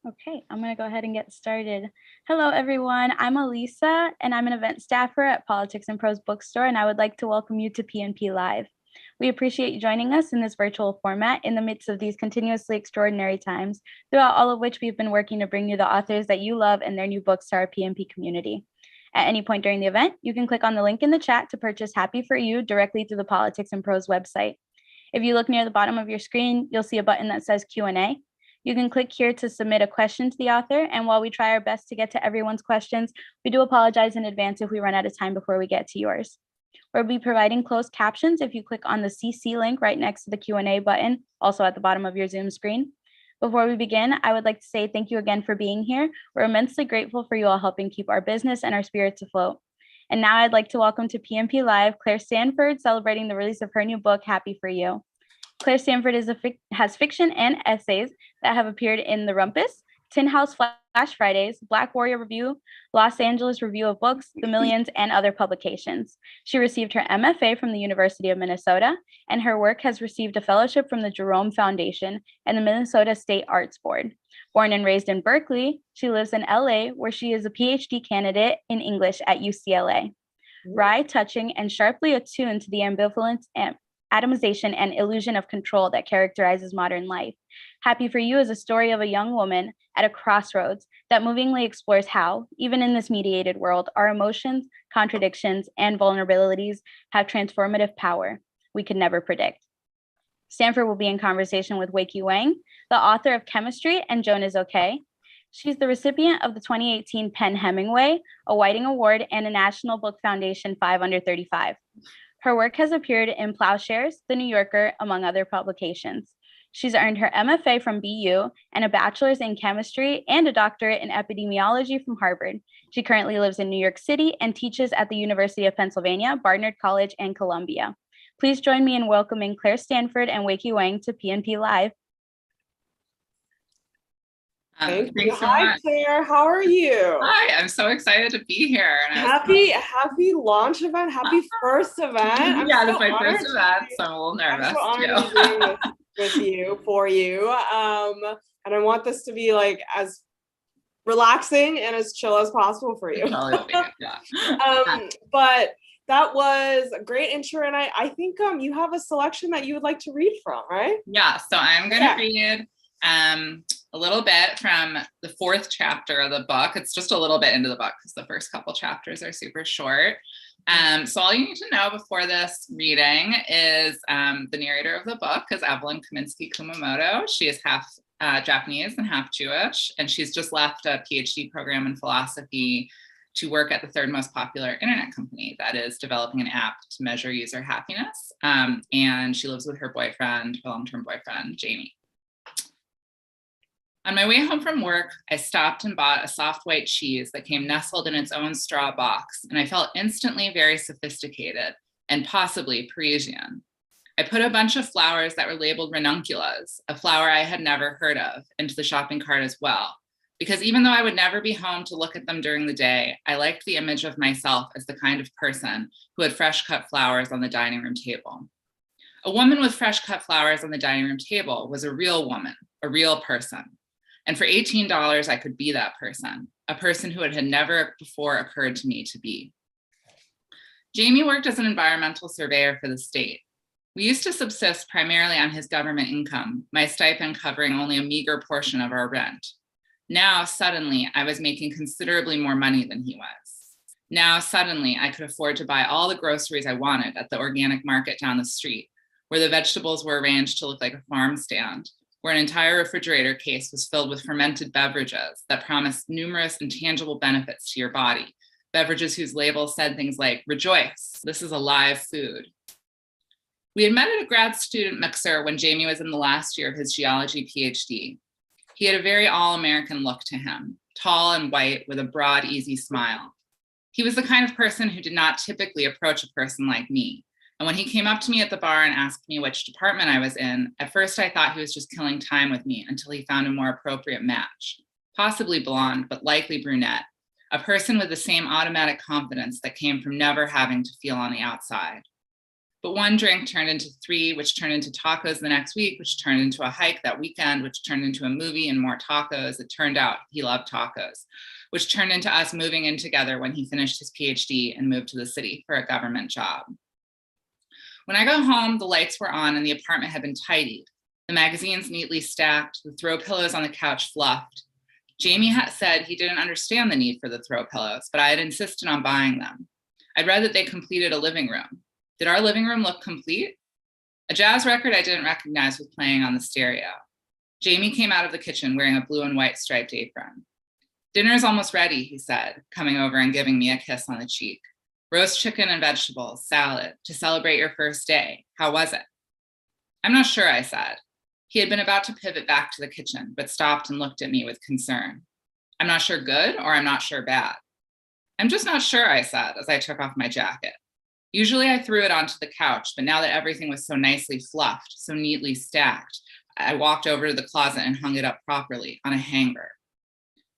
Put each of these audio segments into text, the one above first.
Okay, I'm going to go ahead and get started. Hello, everyone. I'm Elisa, and I'm an event staffer at Politics and Prose Bookstore, and I would like to welcome you to PNP Live. We appreciate you joining us in this virtual format in the midst of these continuously extraordinary times, throughout all of which we've been working to bring you the authors that you love and their new books to our PNP community. At any point during the event, you can click on the link in the chat to purchase Happy For You directly through the Politics and Prose website. If you look near the bottom of your screen, you'll see a button that says Q&A. You can click here to submit a question to the author, and while we try our best to get to everyone's questions, we do apologize in advance if we run out of time before we get to yours. We'll be providing closed captions if you click on the CC link right next to the Q&A button, also at the bottom of your Zoom screen. Before we begin, I would like to say thank you again for being here. We're immensely grateful for you all helping keep our business and our spirits afloat. And now I'd like to welcome to PNP Live, Claire Stanford, celebrating the release of her new book, Happy For You. Claire Stanford has fiction and essays that have appeared in The Rumpus, Tin House Flash Fridays, Black Warrior Review, Los Angeles Review of Books, The Millions, and other publications. She received her MFA from the University of Minnesota, and her work has received a fellowship from the Jerome Foundation and the Minnesota State Arts Board. Born and raised in Berkeley, she lives in LA, where she is a PhD candidate in English at UCLA. Wry, touching, and sharply attuned to the ambivalence and atomization and illusion of control that characterizes modern life. Happy For You is a story of a young woman at a crossroads that movingly explores how, even in this mediated world, our emotions, contradictions, and vulnerabilities have transformative power we could never predict. Stanford will be in conversation with Weike Wang, the author of Chemistry and Joan is Okay. She's the recipient of the 2018 PEN Hemingway, a Whiting Award, and a National Book Foundation 5 Under 35. Her work has appeared in Plowshares, The New Yorker, among other publications. She's earned her MFA from BU and a bachelor's in chemistry and a doctorate in epidemiology from Harvard. She currently lives in New York City and teaches at the University of Pennsylvania, Barnard College, and Columbia. Please join me in welcoming Claire Stanford and Weike Wang to PNP Live. Thank you. Hi, Claire. How are you? Hi, I'm so excited to be here. Happy launch event. Happy first event. Yeah, it's my first event, so I'm a little nervous. I'm so honored to be doing this with you, for you. And I want this to be like as relaxing and as chill as possible for you. But that was a great intro, and I think you have a selection that you would like to read from, right? Yeah, so I'm going to read a little bit from the fourth chapter of the book. It's just a little bit into the book because the first couple chapters are super short. So all you need to know before this reading is the narrator of the book is Evelyn Kaminsky Kumamoto. She is half Japanese and half Jewish, and she's just left a PhD program in philosophy to work at the third most popular internet company that is developing an app to measure user happiness. And she lives with her boyfriend, her long-term boyfriend, Jamie. On my way home from work, I stopped and bought a soft white cheese that came nestled in its own straw box, and I felt instantly very sophisticated and possibly Parisian. I put a bunch of flowers that were labeled ranunculus, a flower I had never heard of, into the shopping cart as well, because even though I would never be home to look at them during the day, I liked the image of myself as the kind of person who had fresh cut flowers on the dining room table. A woman with fresh cut flowers on the dining room table was a real woman, a real person. And for $18, I could be that person, a person who it had never before occurred to me to be. Jamie worked as an environmental surveyor for the state. We used to subsist primarily on his government income, my stipend covering only a meager portion of our rent. Now, suddenly, I was making considerably more money than he was. Now, suddenly, I could afford to buy all the groceries I wanted at the organic market down the street, where the vegetables were arranged to look like a farm stand, where an entire refrigerator case was filled with fermented beverages that promised numerous intangible benefits to your body, beverages whose labels said things like, "Rejoice, this is a live food." We had met at a grad student mixer when Jamie was in the last year of his geology PhD. He had a very all-American look to him, tall and white with a broad, easy smile. He was the kind of person who did not typically approach a person like me. And when he came up to me at the bar and asked me which department I was in, at first I thought he was just killing time with me until he found a more appropriate match, possibly blonde, but likely brunette, a person with the same automatic confidence that came from never having to feel on the outside. But one drink turned into 3, which turned into tacos the next week, which turned into a hike that weekend, which turned into a movie and more tacos. It turned out he loved tacos, which turned into us moving in together when he finished his PhD and moved to the city for a government job. When I got home, the lights were on and the apartment had been tidied. The magazines neatly stacked, the throw pillows on the couch fluffed. Jamie had said he didn't understand the need for the throw pillows, but I had insisted on buying them. I'd read that they completed a living room. Did our living room look complete? A jazz record I didn't recognize was playing on the stereo. Jamie came out of the kitchen wearing a blue and white striped apron. "Dinner's almost ready," he said, coming over and giving me a kiss on the cheek. "Roast chicken and vegetables, salad, to celebrate your first day. How was it?" "I'm not sure," I said. He had been about to pivot back to the kitchen, but stopped and looked at me with concern. "I'm not sure good, or I'm not sure bad?" "I'm just not sure," I said as I took off my jacket. Usually I threw it onto the couch, but now that everything was so nicely fluffed, so neatly stacked, I walked over to the closet and hung it up properly on a hanger.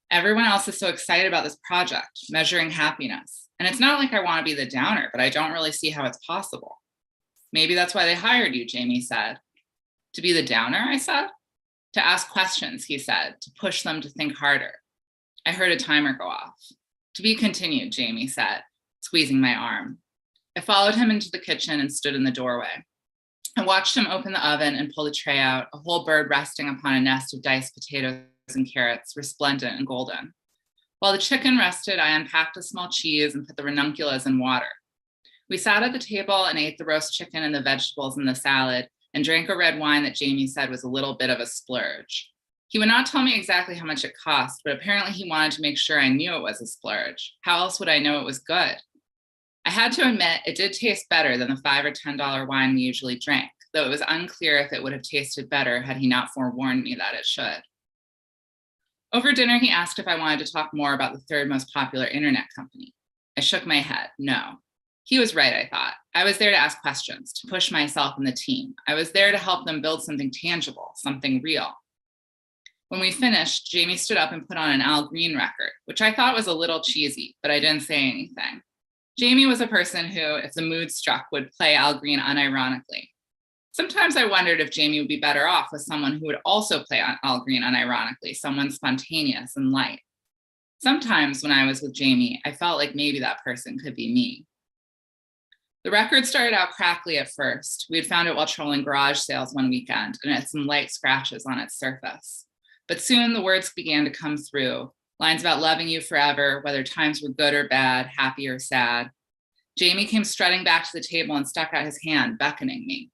Everyone else is so excited about this project, measuring happiness. And it's not like I want to be the downer, but I don't really see how it's possible. "Maybe that's why they hired you," Jamie said. "To be the downer," I said. "To ask questions," he said, "to push them to think harder." I heard a timer go off. "To be continued," Jamie said, squeezing my arm. I followed him into the kitchen and stood in the doorway. I watched him open the oven and pull the tray out, a whole bird resting upon a nest of diced potatoes and carrots, resplendent and golden. While the chicken rested, I unpacked a small cheese and put the ranunculus in water. We sat at the table and ate the roast chicken and the vegetables and the salad, and drank a red wine that Jamie said was a little bit of a splurge. He would not tell me exactly how much it cost, but apparently he wanted to make sure I knew it was a splurge. How else would I know it was good? I had to admit it did taste better than the $5 or $10 wine we usually drank, though it was unclear if it would have tasted better had he not forewarned me that it should. Over dinner, he asked if I wanted to talk more about the third most popular internet company. I shook my head, no. He was right, I thought. I was there to ask questions, to push myself and the team. I was there to help them build something tangible, something real. When we finished, Jamie stood up and put on an Al Green record, which I thought was a little cheesy, but I didn't say anything. Jamie was a person who, if the mood struck, would play Al Green unironically. Sometimes I wondered if Jamie would be better off with someone who would also play Al Green unironically, someone spontaneous and light. Sometimes when I was with Jamie, I felt like maybe that person could be me. The record started out crackly at first. We had found it while trolling garage sales one weekend, and it had some light scratches on its surface. But soon the words began to come through, lines about loving you forever, whether times were good or bad, happy or sad. Jamie came strutting back to the table and stuck out his hand, beckoning me.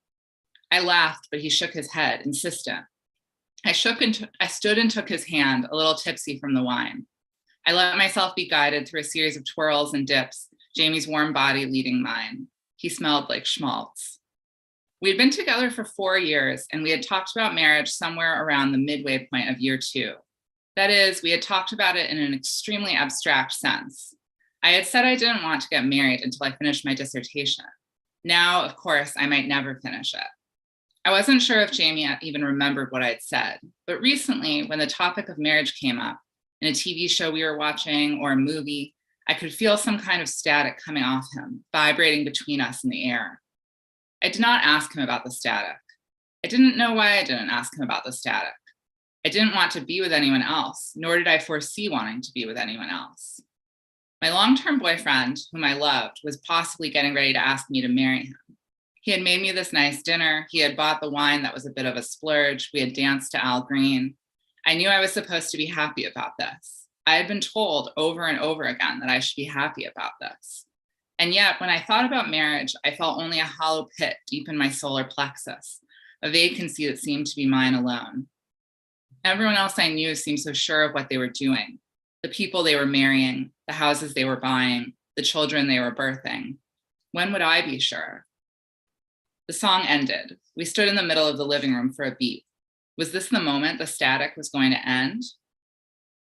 I laughed, but he shook his head, insistent. I stood and took his hand, a little tipsy from the wine. I let myself be guided through a series of twirls and dips, Jamie's warm body leading mine. He smelled like schmaltz. We had been together for 4 years, and we had talked about marriage somewhere around the midway point of year 2. That is, we had talked about it in an extremely abstract sense. I had said I didn't want to get married until I finished my dissertation. Now, of course, I might never finish it. I wasn't sure if Jamie even remembered what I'd said, but recently, when the topic of marriage came up, in a TV show we were watching or a movie, I could feel some kind of static coming off him, vibrating between us in the air. I did not ask him about the static. I didn't know why I didn't ask him about the static. I didn't want to be with anyone else, nor did I foresee wanting to be with anyone else. My long-term boyfriend, whom I loved, was possibly getting ready to ask me to marry him. He had made me this nice dinner. He had bought the wine that was a bit of a splurge. We had danced to Al Green. I knew I was supposed to be happy about this. I had been told over and over again that I should be happy about this. And yet, when I thought about marriage, I felt only a hollow pit deep in my solar plexus, a vacancy that seemed to be mine alone. Everyone else I knew seemed so sure of what they were doing, the people they were marrying, the houses they were buying, the children they were birthing. When would I be sure? The song ended. We stood in the middle of the living room for a beat. Was this the moment the static was going to end?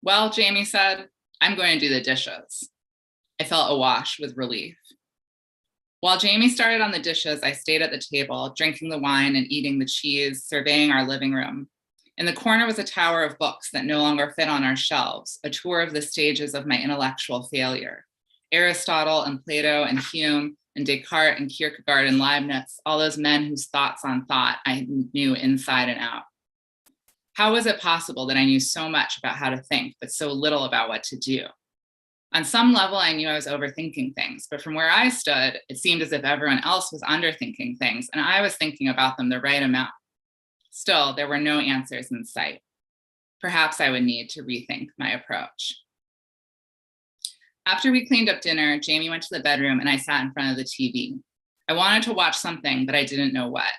Well, Jamie said, I'm going to do the dishes. I felt awash with relief. While Jamie started on the dishes, I stayed at the table, drinking the wine and eating the cheese, surveying our living room. In the corner was a tower of books that no longer fit on our shelves, a tour of the stages of my intellectual failure. Aristotle and Plato and Hume and Descartes and Kierkegaard and Leibniz, all those men whose thoughts on thought I knew inside and out. How was it possible that I knew so much about how to think, but so little about what to do? On some level, I knew I was overthinking things, but from where I stood, it seemed as if everyone else was underthinking things, and I was thinking about them the right amount. Still, there were no answers in sight. Perhaps I would need to rethink my approach. After we cleaned up dinner, Jamie went to the bedroom and I sat in front of the TV. I wanted to watch something, but I didn't know what.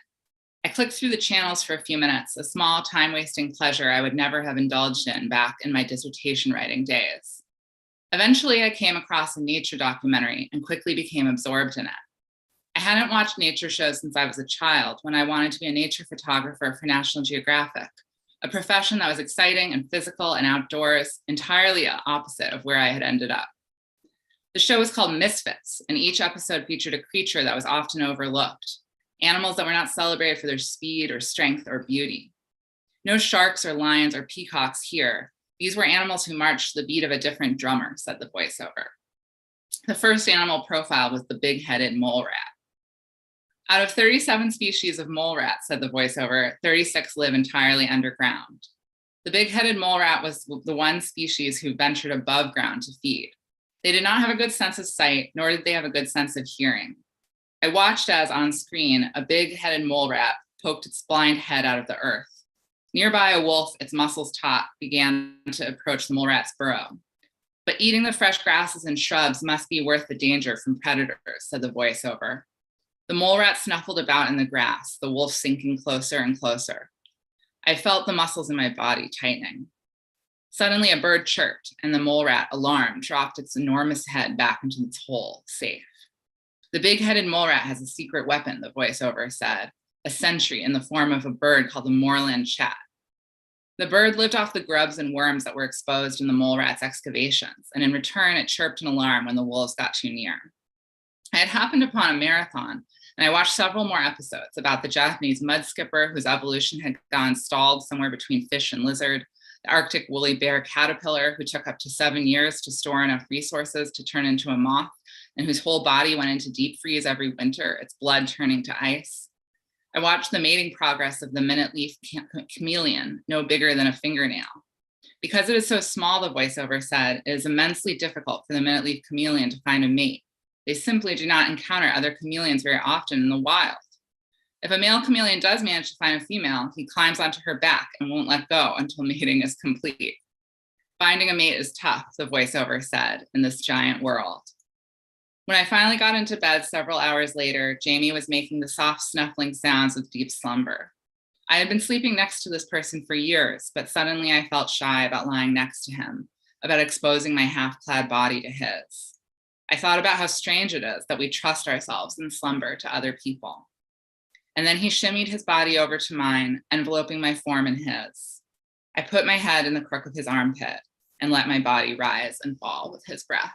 I clicked through the channels for a few minutes, a small time-wasting pleasure I would never have indulged in back in my dissertation writing days. Eventually, I came across a nature documentary and quickly became absorbed in it. I hadn't watched nature shows since I was a child, when I wanted to be a nature photographer for National Geographic, a profession that was exciting and physical and outdoors, entirely opposite of where I had ended up. The show was called Misfits, and each episode featured a creature that was often overlooked, animals that were not celebrated for their speed or strength or beauty. No sharks or lions or peacocks here. These were animals who marched to the beat of a different drummer, said the voiceover. The first animal profile was the big-headed mole rat. Out of 37 species of mole rats, said the voiceover, 36 live entirely underground. The big-headed mole rat was the one species who ventured above ground to feed. They did not have a good sense of sight, nor did they have a good sense of hearing. I watched as, on screen, a big-headed mole rat poked its blind head out of the earth. Nearby, a wolf, its muscles taut, began to approach the mole rat's burrow. But eating the fresh grasses and shrubs must be worth the danger from predators, said the voiceover. The mole rat snuffled about in the grass, the wolf sinking closer and closer. I felt the muscles in my body tightening. Suddenly, a bird chirped, and the mole rat, alarmed, dropped its enormous head back into its hole, safe. The big-headed mole rat has a secret weapon, the voiceover said, a sentry in the form of a bird called the moorland chat. The bird lived off the grubs and worms that were exposed in the mole rat's excavations, and in return, it chirped an alarm when the wolves got too near. I had happened upon a marathon, and I watched several more episodes about the Japanese mud skipper whose evolution had gone stalled somewhere between fish and lizard, the Arctic woolly bear caterpillar who took up to 7 years to store enough resources to turn into a moth, and whose whole body went into deep freeze every winter, its blood turning to ice. I watched the mating progress of the minute-leaf chameleon, no bigger than a fingernail. Because it is so small, the voiceover said, it is immensely difficult for the minute-leaf chameleon to find a mate. They simply do not encounter other chameleons very often in the wild. If a male chameleon does manage to find a female, he climbs onto her back and won't let go until mating is complete. Finding a mate is tough, the voiceover said, in this giant world. When I finally got into bed several hours later, Jamie was making the soft snuffling sounds of deep slumber. I had been sleeping next to this person for years, but suddenly I felt shy about lying next to him, about exposing my half-clad body to his. I thought about how strange it is that we trust ourselves in slumber to other people. And then he shimmied his body over to mine, enveloping my form in his. I put my head in the crook of his armpit and let my body rise and fall with his breath.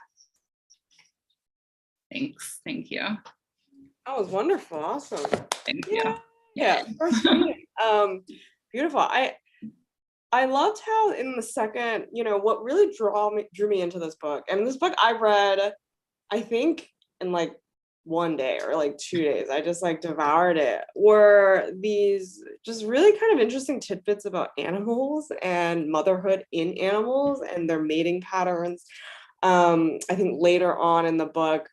Thanks. Thank you. That was wonderful. Awesome. Thank you. Yeah. First reading. Beautiful. I loved how in the second, what really drew me into this book. And this book I read, I think in like 1 day or like 2 days. I just like devoured it. Were these just really kind of interesting tidbits about animals and motherhood in animals and their mating patterns. I think later on in the book,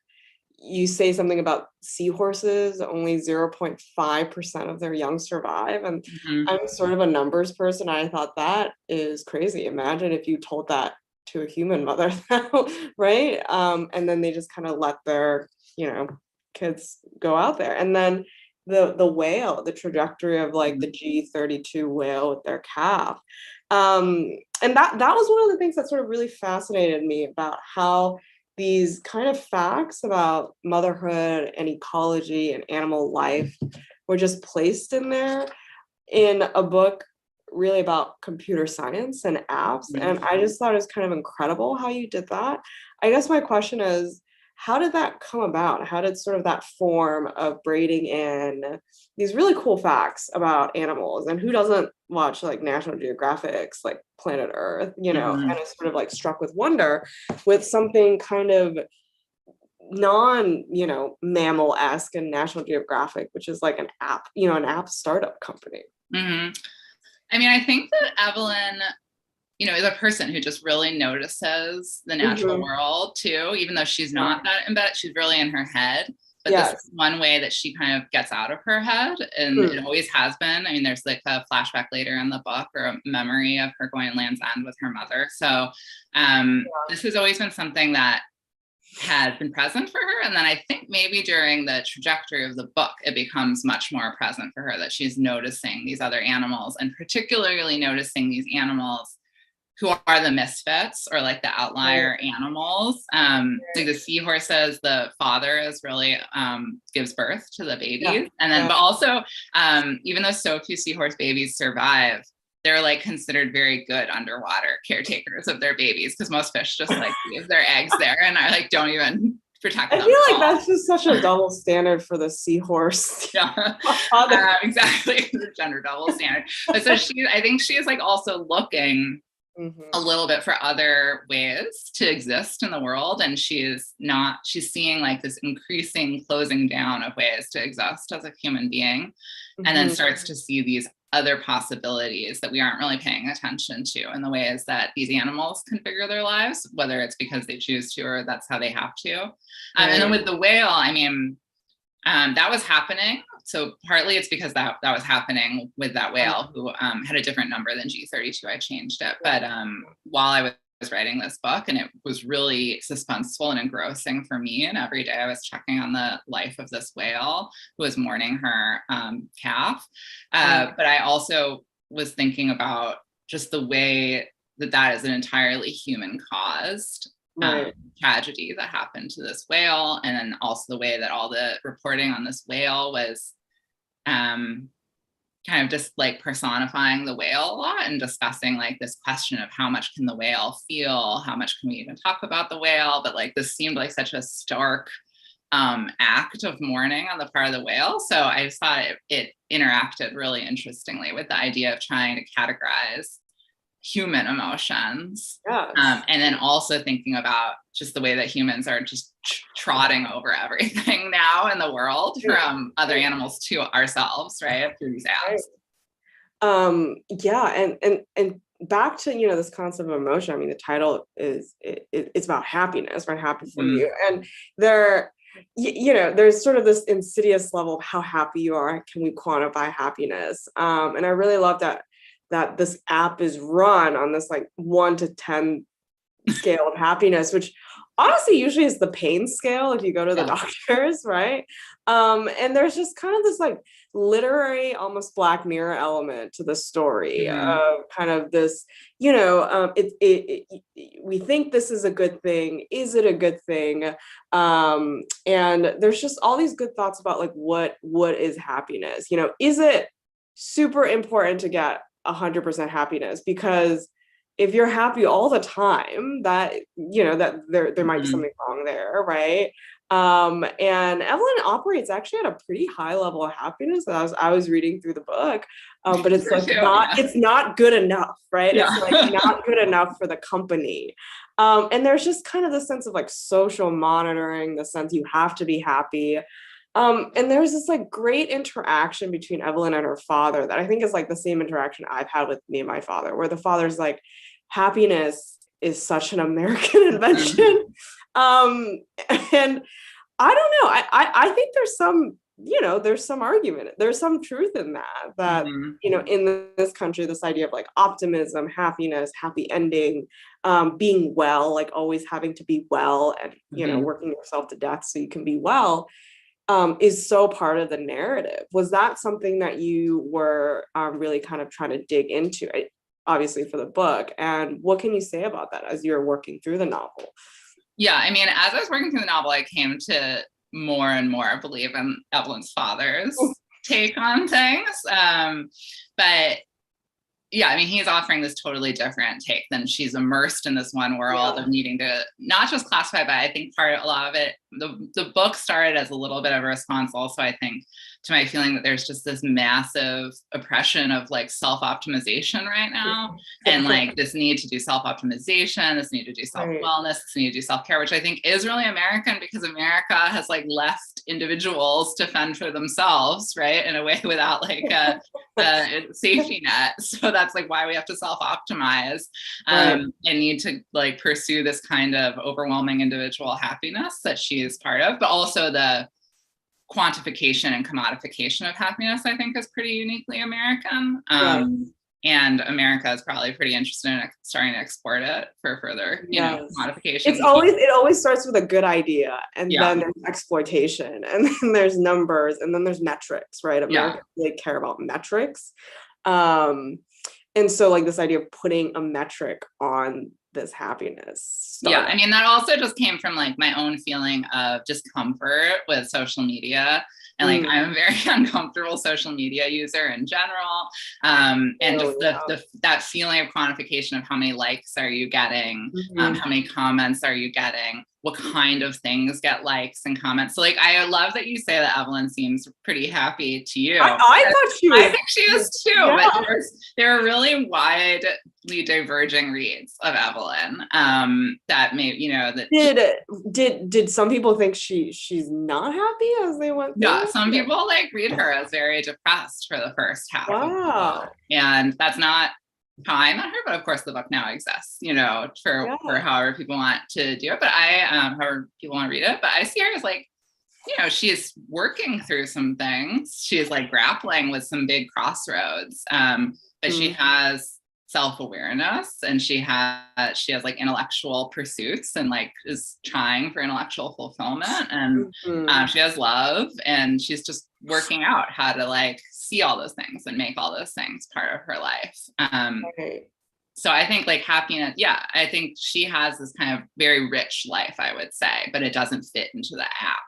you say something about seahorses, only 0.5% of their young survive. And I'm sort of a numbers person. I thought that is crazy. Imagine if you told that to a human mother, right? And then they just kind of let their, kids go out there. And then the whale, the trajectory of like the G32 whale with their calf. And that was one of the things that sort of really fascinated me about how these kind of facts about motherhood and ecology and animal life were just placed in there in a book really about computer science and apps. And I just thought it was kind of incredible how you did that. I guess my question is, how did that come about? How did sort of that form of braiding in these really cool facts about animals? And who doesn't watch like National Geographic's like Planet Earth, and is sort of like struck with wonder with something kind of mammal-esque and National Geographic, which is like an app startup company. Mm-hmm. I mean, I think that Evelyn, is a person who just really notices the natural world too, even though she's not that embedded, she's really in her head. But this is one way that she kind of gets out of her head, and it always has been. I mean, there's like a flashback later in the book, or a memory of her going to Land's End with her mother. So this has always been something that has been present for her. And then I think maybe during the trajectory of the book, it becomes much more present for her, that she's noticing these other animals, and particularly noticing these animals who are the misfits, or like the outlier animals. Like the seahorses, the father is really gives birth to the babies. And then, but also, even though so few seahorse babies survive, they're like considered very good underwater caretakers of their babies, because most fish just like leave their eggs there and are like, don't even protect them. I feel like that's just such a double standard for the seahorse. Yeah, exactly, the gender double standard. But so I think she is like also looking a little bit for other ways to exist in the world, and she's seeing like this increasing closing down of ways to exist as a human being, and then starts to see these other possibilities that we aren't really paying attention to, in the ways that these animals configure their lives, whether it's because they choose to or that's how they have to. And then with the whale, I mean, that was happening. So partly it's because that was happening with that whale, who had a different number than G32. I changed it. But while I was writing this book, and it was really suspenseful and engrossing for me, and every day I was checking on the life of this whale who was mourning her calf. But I also was thinking about just the way that is an entirely human caused tragedy that happened to this whale, and then also the way that all the reporting on this whale was kind of just like personifying the whale a lot, and discussing like this question of how much can the whale feel, how much can we even talk about the whale, but like this seemed like such a stark act of mourning on the part of the whale. So I just thought it interacted really interestingly with the idea of trying to categorize human emotions. And then also thinking about just the way that humans are just trotting over everything now in the world, from other animals to ourselves, right, through these apps. And back to this concept of emotion. I mean, the title it's about happiness, right? Happy for you. And there's sort of this insidious level of how happy you are. Can we quantify happiness? And I really love that this app is run on this like 1 to 10 scale of happiness, which honestly usually is the pain scale if you go to the doctors, right? And there's just kind of this like literary, almost Black Mirror element to the story of kind of this, we think this is a good thing. Is it a good thing? And there's just all these good thoughts about like what is happiness? Is it super important to get 100% happiness? Because if you're happy all the time, that that there might be something wrong there, right? And Evelyn operates actually at a pretty high level of happiness. I was reading through the book, but it's like it's not good enough, right? It's like not good enough for the company. And there's just kind of this sense of like social monitoring, the sense you have to be happy. And there's this like great interaction between Evelyn and her father that I think is like the same interaction I've had with me and my father, where the father's like, happiness is such an American invention. And I don't know, I think there's some argument, there's some truth in that in this country, this idea of like optimism, happiness, happy ending, being well, like always having to be well, and working yourself to death so you can be well, is so part of the narrative. Was that something that you were really kind of trying to dig into, obviously for the book? And what can you say about that as you're working through the novel? Yeah, I mean, as I was working through the novel, I came to more and more believe in Evelyn's father's take on things. But yeah, I mean, he's offering this totally different take than she's immersed in this one world of needing to not just classify, but I think a lot of it, the book started as a little bit of a response also, I think, to my feeling that there's just this massive oppression of like self-optimization right now. And like this need to do self-optimization, this need to do self-wellness, this need to do self-care, which I think is really American because America has like left individuals to fend for themselves, right? In a way without like a safety net. So that's like why we have to self-optimize and need to like pursue this kind of overwhelming individual happiness that she is part of, but also the quantification and commodification of happiness, I think, is pretty uniquely American. And America is probably pretty interested in starting to export it for further, you know, modification. It always starts with a good idea, and then there's exploitation, and then there's numbers, and then there's metrics, right? Americans really care about metrics. And so like this idea of putting a metric on this happiness. I mean, that also just came from like my own feeling of discomfort with social media. And like, I'm a very uncomfortable social media user in general. And just that feeling of quantification of how many likes are you getting? How many comments are you getting? What kind of things get likes and comments? So like, I love that you say that Evelyn seems pretty happy to you. I thought she was. I think she is too, but there are really widely diverging reads of Evelyn that may, you know, that did some people think she's not happy as they went through? Yeah, some people like read her as very depressed for the first half of the book. And that's not how I met her, but of course the book now exists, you know, for however people want to do it, but however people want to read it, but I see her as like, you know, she's working through some things. She's like grappling with some big crossroads, but she has self-awareness, and she has like intellectual pursuits, and like is trying for intellectual fulfillment, and she has love, and she's just working out how to like see all those things and make all those things part of her life. So I think like happiness, I think she has this kind of very rich life, I would say, but it doesn't fit into the app,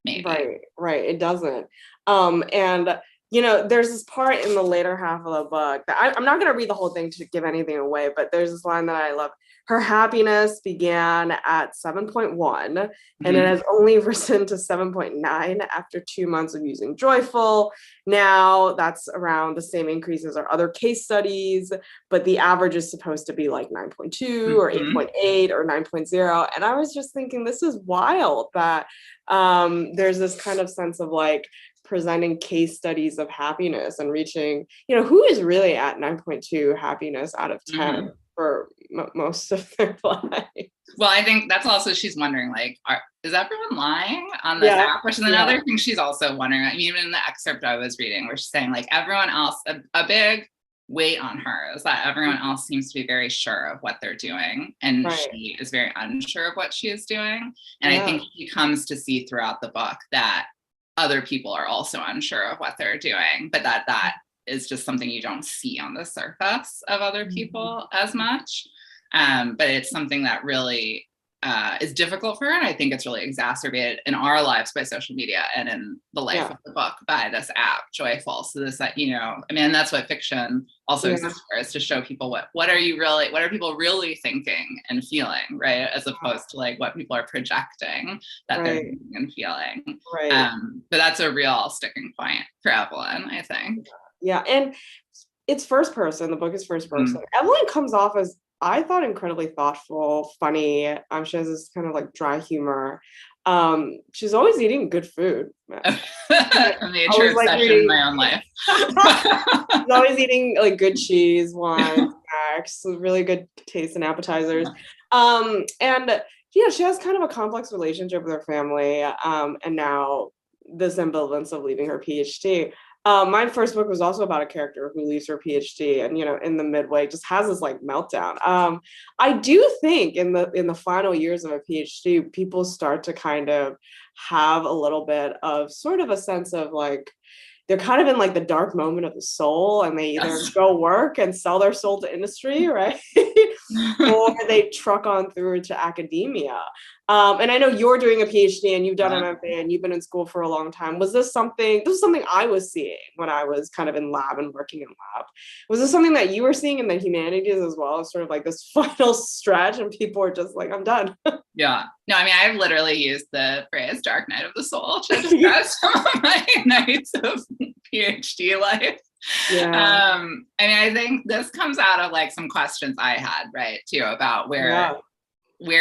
maybe. Right. It doesn't. And you know, there's this part in the later half of the book that I'm not going to read the whole thing to give anything away, but there's this line that I love. Her happiness began at 7.1 and it has only risen to 7.9 after 2 months of using Joyful. Now that's around the same increase as our other case studies, but the average is supposed to be like 9.2 or 8.8 or 9.0. And I was just thinking, this is wild that there's this kind of sense of like presenting case studies of happiness and reaching, you know, who is really at 9.2 happiness out of 10 for most of their life. Well, I think that's also, she's wondering like, is everyone lying on this app? Which is another thing she's also wondering. I mean, even in the excerpt I was reading, where she's saying like everyone else, a big weight on her is that everyone else seems to be very sure of what they're doing, and she is very unsure of what she is doing. And I think she comes to see throughout the book that other people are also unsure of what they're doing, but that is just something you don't see on the surface of other people as much. But it's something that really is difficult for her. And I think it's really exacerbated in our lives by social media and in the life of the book by this app, Joyful. So this, you know, I mean, that's what fiction also exists for, is to show people what are people really thinking and feeling, right? As opposed to like what people are projecting that they're thinking and feeling. But that's a real sticking point for Evelyn, I think. Yeah, and it's first person. The book is first person. Evelyn comes off as, I thought, incredibly thoughtful, funny. She has this kind of like dry humor. She's always eating good food. Major obsession in my own life. She's always eating like good cheese, wine, snacks, really good taste in appetizers. And yeah, she has kind of a complex relationship with her family. And now this ambivalence of leaving her PhD. My first book was also about a character who leaves her PhD and, you know, in the midway just has this like meltdown. I do think in the final years of a PhD, people start to kind of have a little bit of sort of a sense of like, they're kind of in like the dark moment of the soul, and they either go work and sell their soul to industry, right? Or they truck on through to academia. And I know you're doing a PhD and you've done an MFA and you've been in school for a long time. This is something I was seeing when I was kind of in lab and working in lab. Was this something that you were seeing in the humanities as well? It's sort of like this final stretch and people are just like, I'm done. Yeah. No, I mean, I've literally used the phrase dark night of the soul to describe some of my nights of PhD life. Yeah. I mean, I think this comes out of like some questions I had, right, too, about where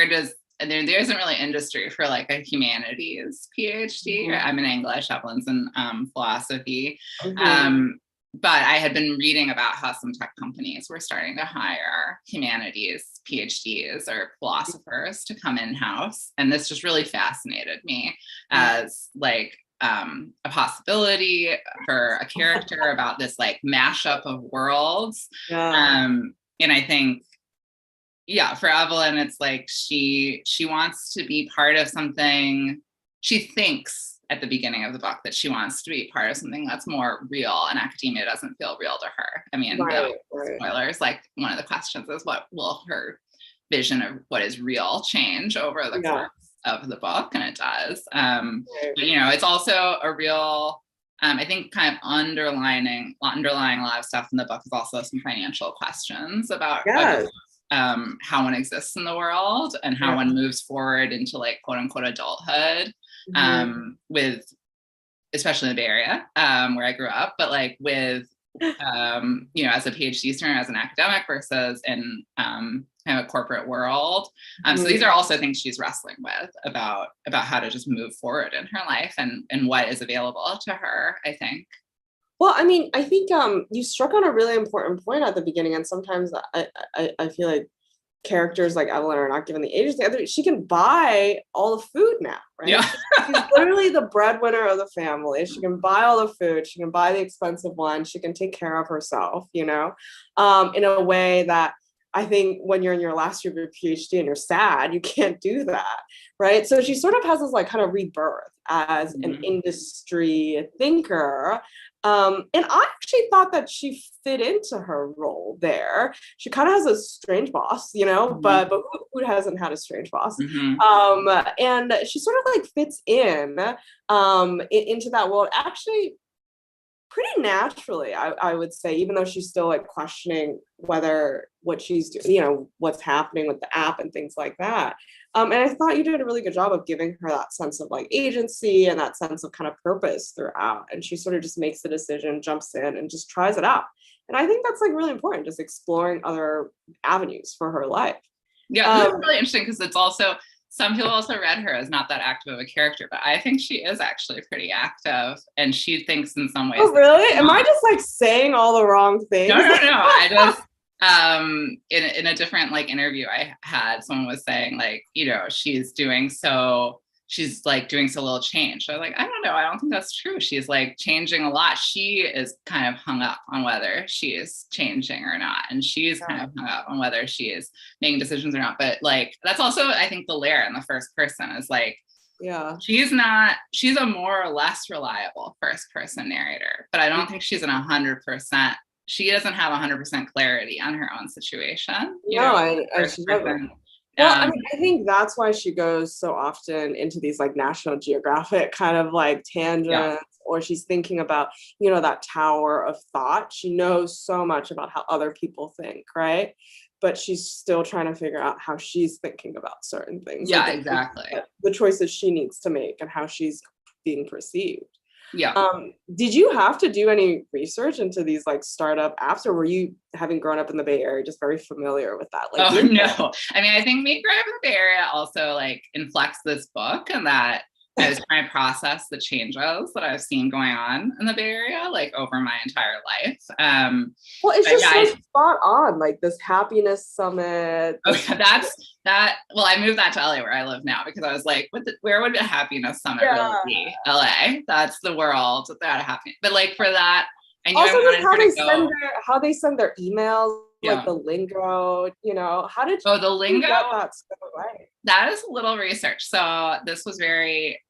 does, and there isn't really industry for like a humanities PhD. Right? I'm in English, Evelyn's in philosophy. But I had been reading about how some tech companies were starting to hire humanities PhDs or philosophers to come in-house. And this just really fascinated me as like a possibility for a character about this like mashup of worlds. And I think, for Evelyn, it's like she wants to be part of something. She thinks at the beginning of the book that she wants to be part of something that's more real, and academia doesn't feel real to her. I mean, spoilers, like one of the questions is what will her vision of what is real change over the course of the book, and it does. But, it's also a real, I think kind of underlying a lot of stuff in the book is also some financial questions about how one exists in the world and how one moves forward into like quote unquote adulthood. With especially in the Bay Area, where I grew up, but like with as a PhD student, as an academic versus in kind of a corporate world. So these are also things she's wrestling with about how to just move forward in her life and what is available to her, I think. Well, I mean, I think you struck on a really important point at the beginning, and sometimes I feel like characters like Evelyn are not given the agency. She can buy all the food now, right? Yeah. She's literally the breadwinner of the family. She can buy all the food. She can buy the expensive one. She can take care of herself, in a way that I think when you're in your last year of your PhD and you're sad, you can't do that, right? So she sort of has this like kind of rebirth as an industry thinker. And I actually thought that she fit into her role there. She kind of has a strange boss, but who hasn't had a strange boss? And she sort of like fits in into that world actually pretty naturally, I would say, even though she's still like questioning whether what she's doing, what's happening with the app and things like that. And I thought you did a really good job of giving her that sense of like agency and that sense of kind of purpose throughout. And she sort of just makes the decision, jumps in and just tries it out. And I think that's like really important, just exploring other avenues for her life. Yeah, that's really interesting because it's also, some people also read her as not that active of a character, but I think she is actually pretty active, and she thinks in some ways. Oh, really? Am I just like saying all the wrong things? No. I just in a different like interview I had, someone was saying like, she's like doing so little change. So I was like, I don't know. I don't think that's true. She's like changing a lot. She is kind of hung up on whether she is changing or not. And she's kind of hung up on whether she is making decisions or not. But like, that's also, I think, the layer in the first person is like, she's a more or less reliable first person narrator, but I don't think she's 100%. She doesn't have 100% clarity on her own situation. Well, I mean, I think that's why she goes so often into these like National Geographic kind of like tangents, or she's thinking about, that tower of thought. She knows so much about how other people think, right? But she's still trying to figure out how she's thinking about certain things. Yeah, exactly. The choices she needs to make and how she's being perceived. Yeah. Did you have to do any research into these like startup apps, or were you, having grown up in the Bay Area, just very familiar with that? Like, no. I mean, I think me growing up in the Bay Area also like inflects this book, and that I was trying to process the changes that I've seen going on in the Bay Area, like over my entire life. Well, it's just so spot on, like this happiness summit. Okay, well, I moved that to LA where I live now because I was like, where would a happiness summit really be? LA, that's the world that happiness. But like for that, I knew also I wanted her to go. How they send their emails, like the lingo, how did the lingo? That so right? That is a little research. So this was very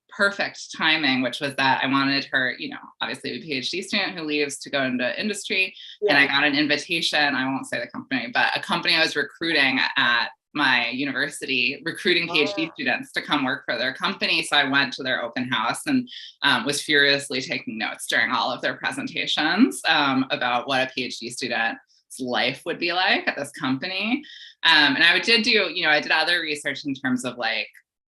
perfect timing, which was that I wanted her, obviously a PhD student who leaves to go into industry. And I got an invitation, I won't say the company, but a company I was recruiting at my university recruiting PhD students to come work for their company. So I went to their open house and was furiously taking notes during all of their presentations about what a PhD student's life would be like at this company. And I did do, I did other research in terms of like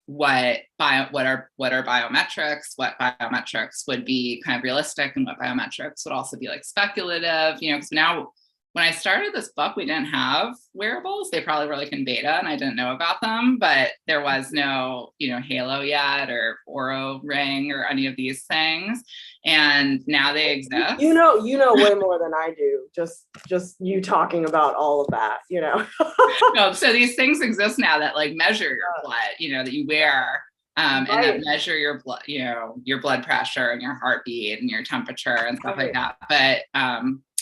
what are biometrics, what biometrics would be kind of realistic, and what biometrics would also be like speculative, because now when I started this book, we didn't have wearables. They probably were like in beta and I didn't know about them, but there was no, Halo yet or Oro ring or any of these things. And now they exist. You know way more than I do. Just you talking about all of that, No, so these things exist now that like measure your blood, that you wear. And that measure your blood, your blood pressure and your heartbeat and your temperature and stuff like that. But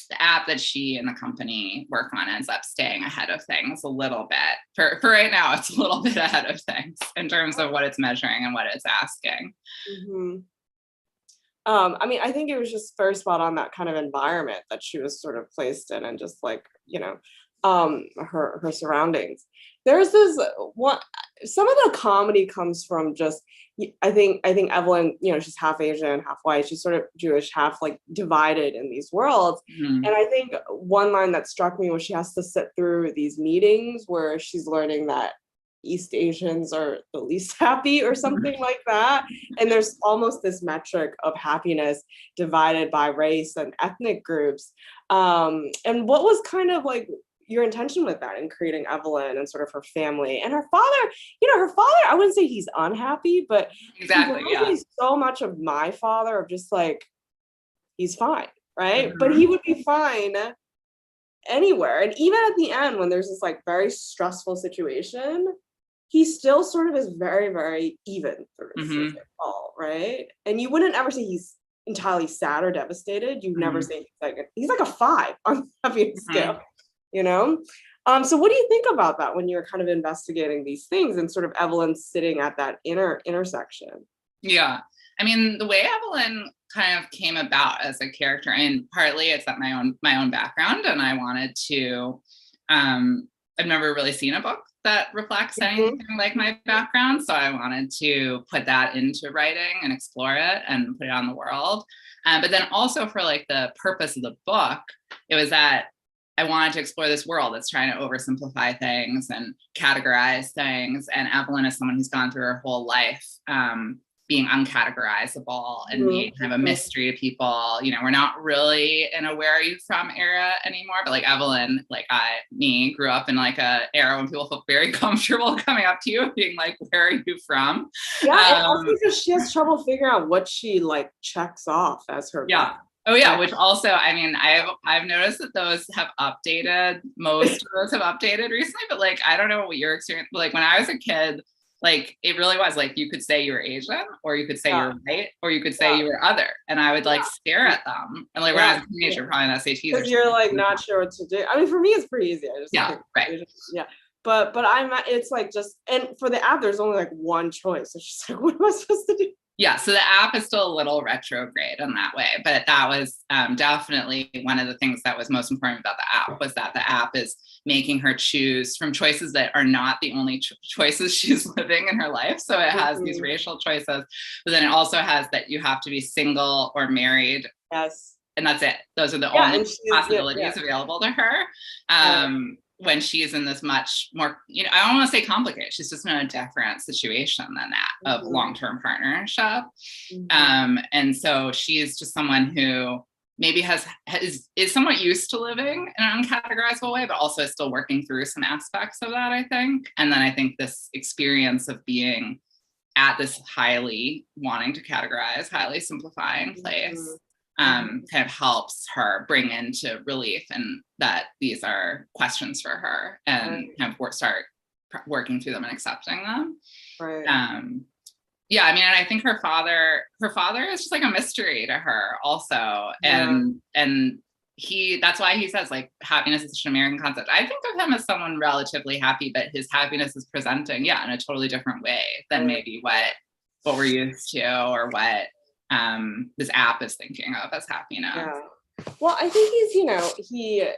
the app that she and the company work on ends up staying ahead of things a little bit. For right now, it's a little bit ahead of things in terms of what it's measuring and what it's asking. Mm-hmm. I think it was just very spot on that kind of environment that she was sort of placed in, and just like, her surroundings. There's this one, some of the comedy comes from just, I think Evelyn, she's half Asian, half white. She's sort of Jewish, half like divided in these worlds. Mm-hmm. And I think one line that struck me was she has to sit through these meetings where she's learning that East Asians are the least happy or something like that. And there's almost this metric of happiness divided by race and ethnic groups. And what was kind of like your intention with that in creating Evelyn and sort of her family and her father? I wouldn't say he's unhappy, but exactly, he's so much of my father, of just like, he's fine, right? Mm-hmm. But he would be fine anywhere. And even at the end, when there's this like very stressful situation, he still sort of is very, very even through it all, right? And you wouldn't ever say he's entirely sad or devastated. You'd never say he's like a 5 on the happiness scale, So what do you think about that when you're kind of investigating these things and sort of Evelyn sitting at that intersection? Yeah. I mean, the way Evelyn kind of came about as a character, and partly it's that my own background, and I wanted to, I've never really seen a book that reflects anything like my background. So I wanted to put that into writing and explore it and put it on the world. But then also for like the purpose of the book, it was that I wanted to explore this world that's trying to oversimplify things and categorize things. And Evelyn is someone who's gone through her whole life being uncategorizable and being kind of a mystery to people. We're not really in a where are you from era anymore, but like Evelyn, like me grew up in like a era when people felt very comfortable coming up to you being like, where are you from? Yeah, and also because she has trouble figuring out what she like checks off as her life. Oh yeah, which also, I mean, I've noticed that those have updated. Most of those have updated recently, but like I don't know what your experience. Like when I was a kid, like it really was like you could say you were Asian, or you could say you were white, or you could say you were other, and I would like stare at them. And like when I was a teenager, probably in SATs, because you're like not sure what to do. I mean, for me, it's pretty easy. I just right. Yeah. But it's like just, and for the app, there's only like one choice. It's just like, what am I supposed to do? Yeah, so the app is still a little retrograde in that way, but that was definitely one of the things that was most important about the app, was that the app is making her choose from choices that are not the only choices she's living in her life. So it has these racial choices, but then it also has that you have to be single or married. Yes. And that's it. Those are the only possibilities available to her. When she's in this much more, I don't want to say complicated, she's just in a different situation than that of long-term partnership. And so she's just someone who maybe is somewhat used to living in an uncategorizable way, but also is still working through some aspects of that, I think. And then I think this experience of being at this highly wanting to categorize, highly simplifying place kind of helps her bring into relief and that these are questions for her, and kind of start working through them and accepting them. Right. Yeah, I mean, and I think her father is just like a mystery to her also. And that's why he says like happiness is such an American concept. I think of him as someone relatively happy, but his happiness is presenting, in a totally different way than maybe what we're used to, or what this app is thinking of as happiness. Yeah. Well, I think he's,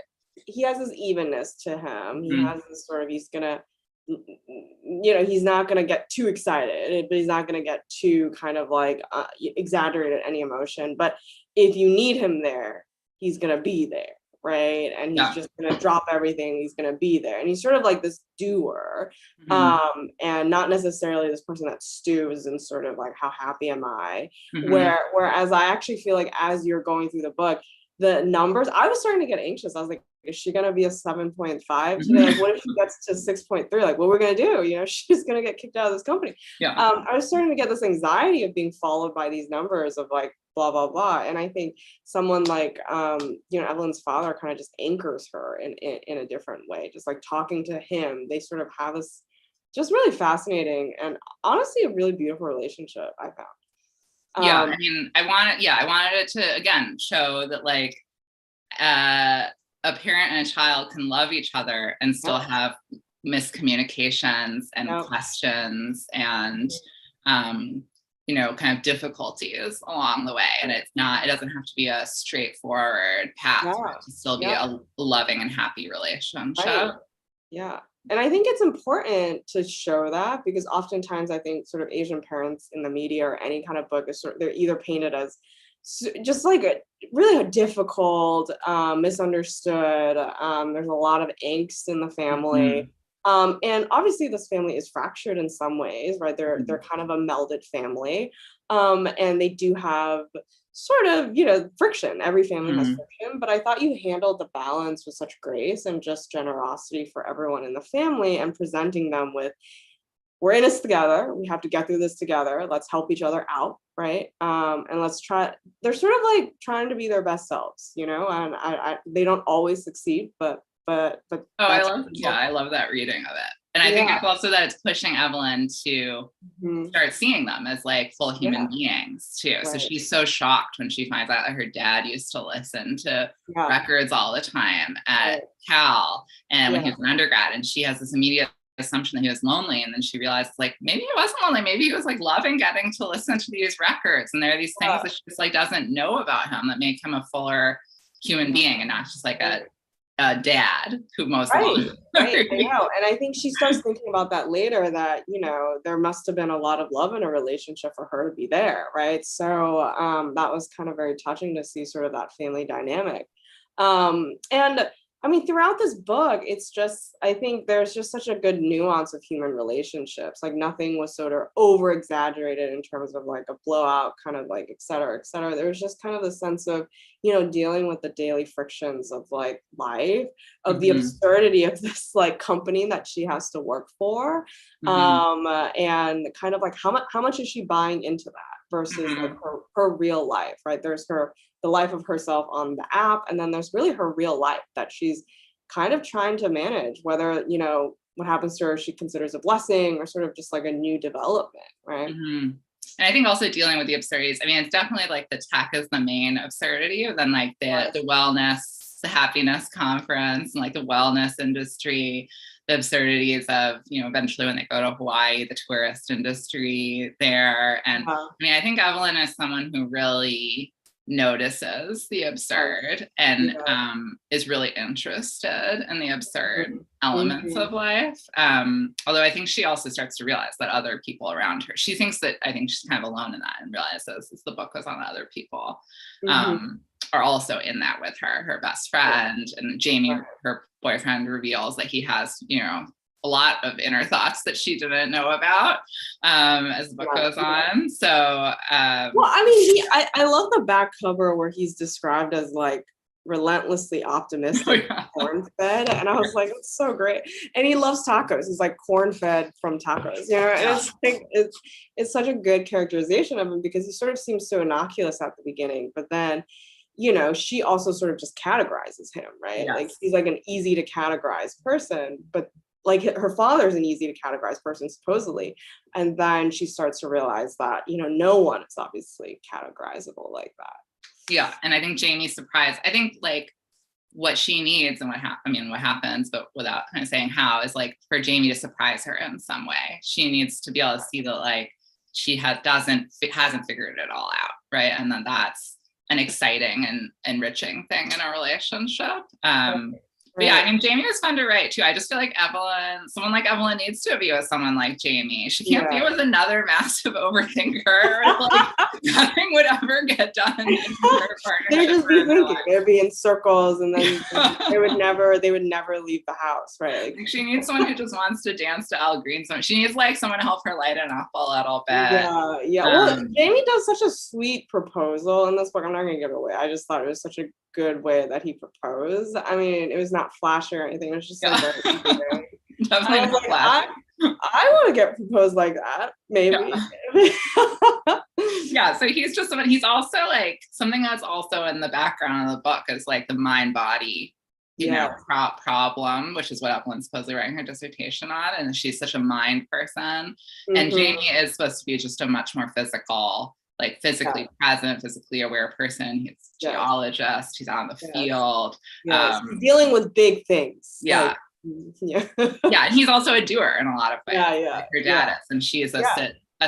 he has this evenness to him. He has this sort of, he's gonna he's not going to get too excited, but he's not going to get too kind of like exaggerated any emotion. But if you need him there, he's going to be there, right? And he's just going to drop everything. He's going to be there. And he's sort of like this doer, and not necessarily this person that stews and sort of like, how happy am I? Whereas I actually feel like as you're going through the book, the numbers, I was starting to get anxious. I was like, is she going to be a 7.5 today? Like, what if she gets to 6.3? Like, what we're going to do? She's going to get kicked out of this company. I was starting to get this anxiety of being followed by these numbers of like, blah, blah, blah. And I think someone like, Evelyn's father kind of just anchors her in a different way, just like talking to him. They sort of have this just really fascinating and honestly a really beautiful relationship, I found. I mean, I wanted it to, again, show that like a parent and a child can love each other and still have miscommunications and questions and, kind of difficulties along the way. And it doesn't have to be a straightforward path for it to still be a loving and happy relationship. Right. Yeah. And I think it's important to show that because oftentimes I think sort of Asian parents in the media or any kind of book is they're either painted as just like really difficult, misunderstood. There's a lot of angst in the family. And obviously this family is fractured in some ways, right? They're kind of a melded family. And they do have sort of, friction. Every family has friction, but I thought you handled the balance with such grace and just generosity for everyone in the family and presenting them with, we're in this together. We have to get through this together. Let's help each other out, right? And let's try. They're sort of like trying to be their best selves, and they don't always succeed, but. I love that reading of it. And I think it's also that it's pushing Evelyn to start seeing them as like full human beings too. Right. So she's so shocked when she finds out that her dad used to listen to records all the time at Cal and when he was an undergrad, and she has this immediate assumption that he was lonely, and then she realized like maybe he wasn't lonely, maybe he was like loving getting to listen to these records, and there are these things that she just like doesn't know about him that make him a fuller human being and not just like a dad who most right. I know. And I think she starts thinking about that later, that there must have been a lot of love in a relationship for her to be there, right? So that was kind of very touching to see sort of that family dynamic. And I mean, throughout this book, it's just, I think there's just such a good nuance of human relationships. Like nothing was sort of over exaggerated in terms of like a blowout kind of like, et cetera, et cetera. There was just kind of the sense of, dealing with the daily frictions of like life, of the absurdity of this like company that she has to work for. And kind of like how much is she buying into that versus like her real life, right? There's the life of herself on the app, and then there's really her real life that she's kind of trying to manage, whether what happens to her she considers a blessing or sort of just like a new development, right? And I think also dealing with the absurdities, I mean, it's definitely like the tech is the main absurdity, but then like the wellness, the happiness conference and like the wellness industry, the absurdities of, eventually when they go to Hawaii, the tourist industry there. And I mean, I think Evelyn is someone who really notices the absurd and is really interested in the absurd elements of life. Although I think she also starts to realize that other people around her, I think she's kind of alone in that and realizes as the book goes on, other people are also in that with her. Her best friend and Jamie, her boyfriend, reveals that he has, a lot of inner thoughts that she didn't know about as the book goes on. So, well, I mean, I love the back cover where he's described as like relentlessly optimistic, corn-fed, and I was like, it's so great. And he loves tacos. He's like corn-fed from tacos, and it's such a good characterization of him because he sort of seems so innocuous at the beginning, but then she also sort of just categorizes him, right? Like he's like an easy to categorize person, but like her father's an easy to categorize person supposedly. And then she starts to realize that, no one is obviously categorizable like that. Yeah. And I think Jamie's surprised. I think like what she needs and what happens, but without kind of saying how, is like for Jamie to surprise her in some way. She needs to be able to see that like she hasn't figured it all out. Right. And then that's an exciting and enriching thing in a relationship. But yeah, I mean, Jamie was fun to write too. I just feel like someone like Evelyn needs to be with someone like Jamie. She can't be with another massive overthinker. Like, nothing would ever get done in her partnership. They'd just be thinking. They'd be in circles, and then they would never leave the house, right? Like, she needs someone who just wants to dance to Al Green. She needs like someone to help her lighten up a little bit. Yeah. Well, Jamie does such a sweet proposal in this book. I'm not gonna give it away. I just thought it was such a good way that he proposed. I mean, it was not flashy or anything. It was just like very definitely not flashy. I want to get proposed like that, maybe. Yeah, so he's just someone. He's also like something that's also in the background of the book is like the mind-body, you know, problem, which is what Evelyn's supposedly writing her dissertation on, and she's such a mind person. And Jamie is supposed to be just a much more physical, like physically present, physically aware person. He's a geologist. He's out in the field. He's dealing with big things. Yeah. And he's also a doer in a lot of ways. Like her dad is, and she is a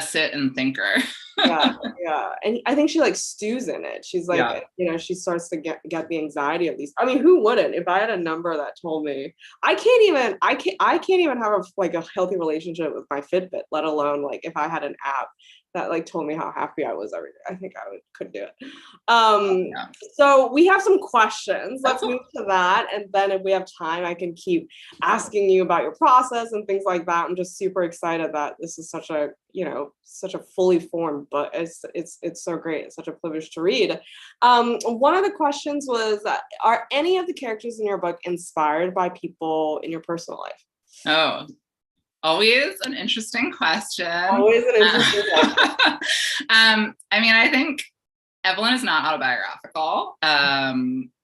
sit and thinker. And I think she like stews in it. She's like, you know, she starts to get the anxiety of these. I mean, who wouldn't? If I had a number that told me I can't even have a healthy relationship with my Fitbit, let alone like if I had an app that like told me how happy I was every day. I think I could do it. So we have some questions. Let's move to that. And then if we have time, I can keep asking you about your process and things like that. I'm just super excited that this is such a fully formed book. It's so great. It's such a privilege to read. One of the questions was, are any of the characters in your book inspired by people in your personal life? Oh, always an interesting question. I mean, I think Evelyn is not autobiographical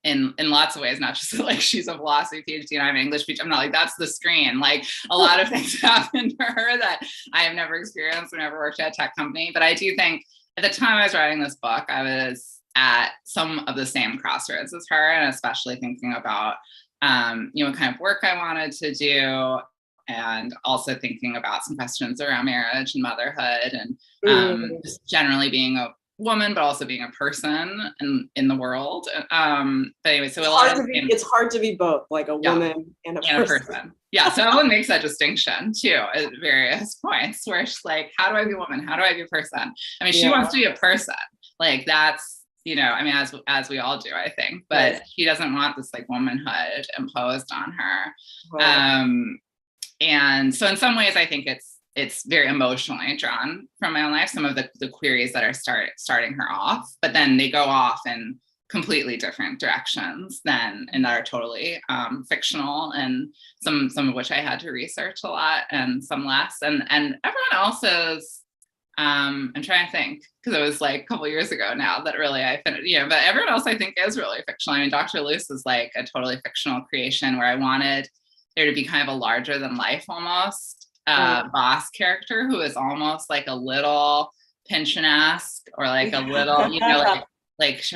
in lots of ways, not just like she's a philosophy PhD and I'm an English PhD. I'm not like, that's the screen. Like a lot of things happened to her that I have never experienced or never worked at a tech company. But I do think at the time I was writing this book, I was at some of the same crossroads as her, and especially thinking about, what kind of work I wanted to do, and also thinking about some questions around marriage and motherhood, and just generally being a woman, but also being a person in the world. But anyway, so it's hard to be both, like a woman and a person. Yeah, so Ellen makes that distinction too at various points where she's like, how do I be a woman? How do I be a person? I mean, she wants to be a person. Like that's, I mean, as we all do, I think, but she doesn't want this like womanhood imposed on her. And so in some ways, I think it's very emotionally drawn from my own life, some of the queries that are starting her off, but then they go off in completely different directions and that are totally fictional, and some of which I had to research a lot and some less. And everyone else's, I'm trying to think, because it was like a couple years ago now that really I finished, but everyone else I think is really fictional. I mean, Dr. Luce is like a totally fictional creation where I wanted there to be kind of a larger than life almost boss character who is almost like a little Pynchon-esque or like a little, that's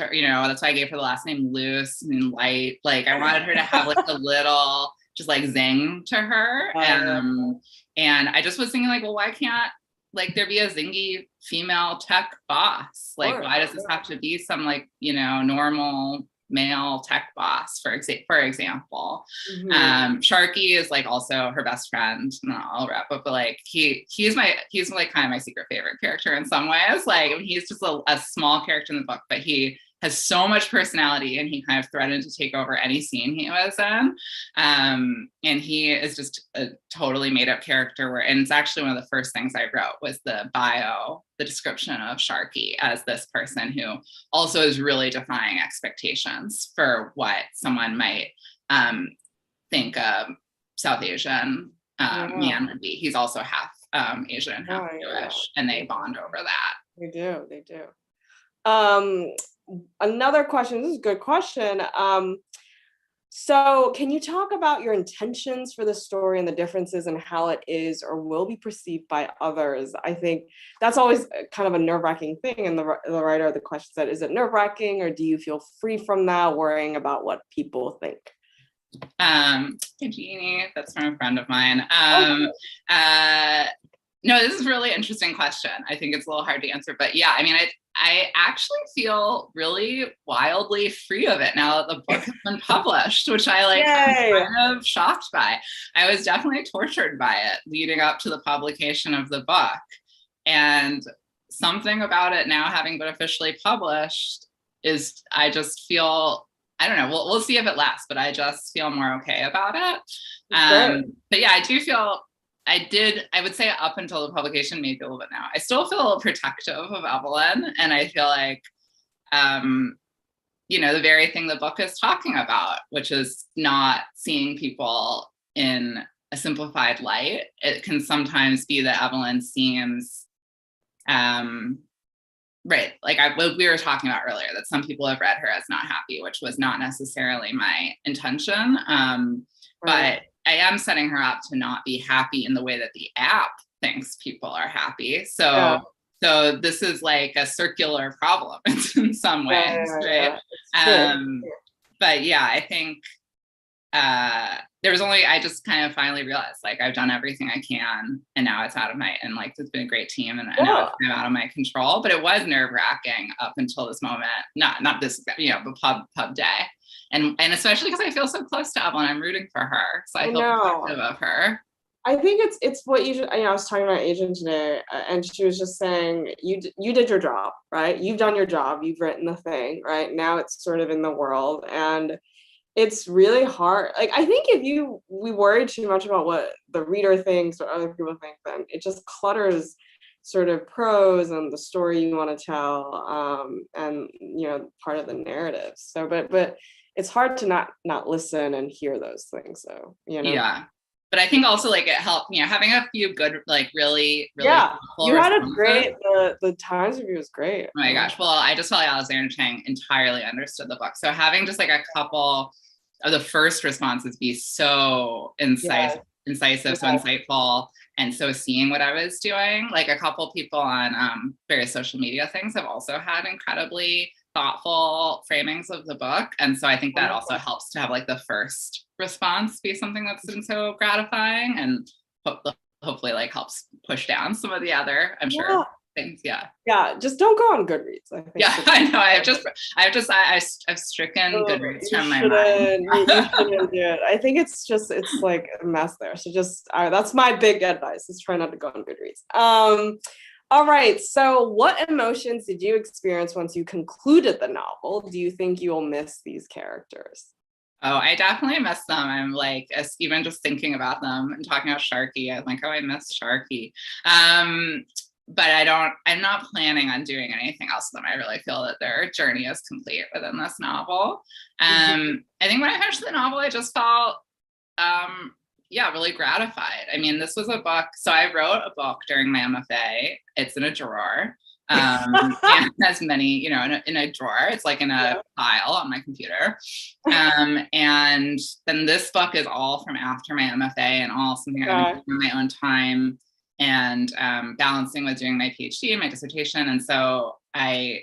why I gave her the last name Luce and light. Like I wanted her to have like a little just like zing to her. And I just was thinking like, well, why can't like there be a zingy female tech boss? Like, why does this have to be some like, normal male tech boss, for example. Sharky is like also her best friend. No, I'll wrap up, but like he's like kind of my secret favorite character in some ways. Like he's just a small character in the book, but he has so much personality and he kind of threatened to take over any scene he was in. And he is just a totally made up character and it's actually one of the first things I wrote was the description of Sharky as this person who also is really defying expectations for what someone might think a South Asian man would be. He's also half Asian and half Jewish, and they bond over that. They do. Another question, this is a good question. So can you talk about your intentions for the story and the differences in how it is or will be perceived by others? I think that's always kind of a nerve-wracking thing. And the writer of the question said, is it nerve-wracking or do you feel free from that, worrying about what people think? Hey, Jeannie, that's from a friend of mine. No, this is a really interesting question. I think it's a little hard to answer, but yeah, I mean, I actually feel really wildly free of it now that the book has been published, which I like am kind of shocked by. I was definitely tortured by it leading up to the publication of the book. And something about it now having been officially published is, I just feel, I don't know, we'll see if it lasts, but I just feel more okay about it. But yeah, I do feel, I would say up until the publication, maybe a little bit now, I still feel a little protective of Evelyn. And I feel like, the very thing the book is talking about, which is not seeing people in a simplified light. It can sometimes be that Evelyn seems, right, like we were talking about earlier, that some people have read her as not happy, which was not necessarily my intention. But I am setting her up to not be happy in the way that the app thinks people are happy. So this is like a circular problem in some ways, right? But yeah, I think I just kind of finally realized, like, I've done everything I can, and now it's out of my, and like, it's been a great team, and now it's kind of out of my control. But it was nerve wracking up until this moment, not this, but pub day. And especially because I feel so close to Evelyn, I'm rooting for her, so I feel protective of her. I think it's what you just, I was talking to my agent today, and she was just saying, you did your job, right? You've done your job, you've written the thing, right? Now it's sort of in the world, and it's really hard. Like, I think if we worry too much about what the reader thinks or other people think, then it just clutters sort of prose and the story you want to tell, and part of the narrative. So, but it's hard to not listen and hear those things. So, Yeah. But I think also, like, it helped, having a few good, like, really, really. Yeah, you had a great, the Times review was great. Oh my gosh. Well, I just felt like Alexander Chang entirely understood the book. So having just like a couple of the first responses be so incisive, so insightful, and so seeing what I was doing, like a couple people on various social media things have also had incredibly thoughtful framings of the book. And so I think that also helps to have like the first response be something that's been so gratifying, and hopefully like helps push down some of the other, I'm sure, things. Just don't go on Goodreads, I think. I know, I've stricken Goodreads from my mind. You shouldn't do it. I think it's like a mess there, so just that's my big advice, is try not to go on Goodreads. All right, so what emotions did you experience once you concluded the novel? Do you think you will miss these characters? Oh, I definitely miss them. I'm like, even just thinking about them and talking about Sharky, I'm like, oh, I miss Sharky. But I'm not planning on doing anything else with them. I really feel that their journey is complete within this novel. I think when I finished the novel, I just felt, really gratified. I mean, this was a book. So I wrote a book during my MFA. It's in a drawer. And has many, in a drawer. It's like in a pile on my computer. And then this book is all from after my MFA, and all something I've been doing in my own time, and balancing with doing my PhD and my dissertation. And so I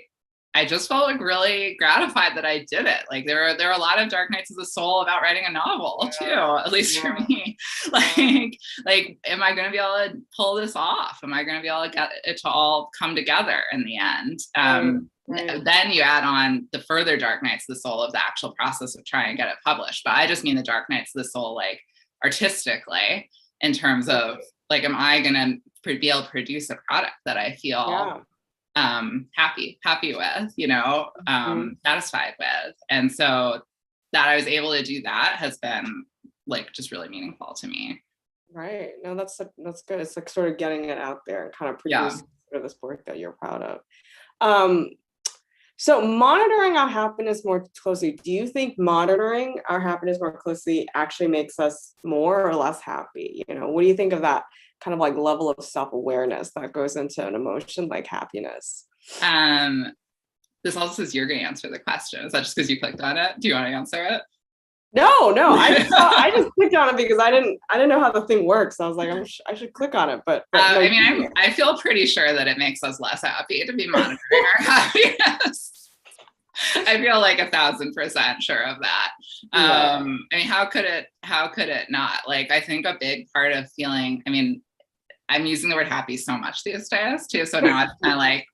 just felt like really gratified that I did it. Like there are a lot of dark nights of the soul about writing a novel too, at least for me. Like, am I going to be able to pull this off? Am I going to be able to get it to all come together in the end? Then you add on the further dark nights of the soul of the actual process of trying to get it published. But I just mean the dark nights of the soul, like artistically, in terms of like, am I going to be able to produce a product that I feel happy with, satisfied with. And so that I was able to do that has been like just really meaningful to me. Right. No, that's good. It's like sort of getting it out there and kind of producing sort of this work that you're proud of. So monitoring our happiness more closely, do you think monitoring our happiness more closely actually makes us more or less happy? What do you think of that kind of like level of self-awareness that goes into an emotion like happiness? This also says you're going to answer the question. Is that just because you clicked on it? Do you want to answer it? No, I just clicked on it because I didn't know how the thing works. I was like, I should click on it, but I feel pretty sure that it makes us less happy to be monitoring our happiness. I feel like 1,000% sure of that. I mean, how could it not? Like, I think a big part of feeling, I'm using the word happy so much these days too. So now it's kind of like,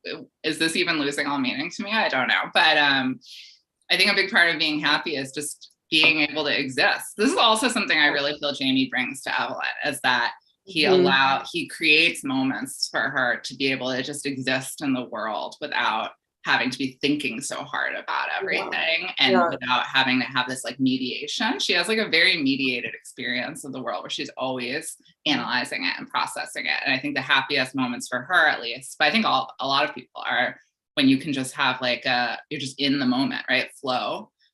is this even losing all meaning to me? I don't know. But I think a big part of being happy is just being able to exist. This is also something I really feel Jamie brings to Evelyn, is that he creates moments for her to be able to just exist in the world without having to be thinking so hard about everything and without having to have this like mediation. She has like a very mediated experience of the world where she's always analyzing it and processing it. And I think the happiest moments for her, at least, but I think a lot of people, are when you can just have like you're just in the moment, right?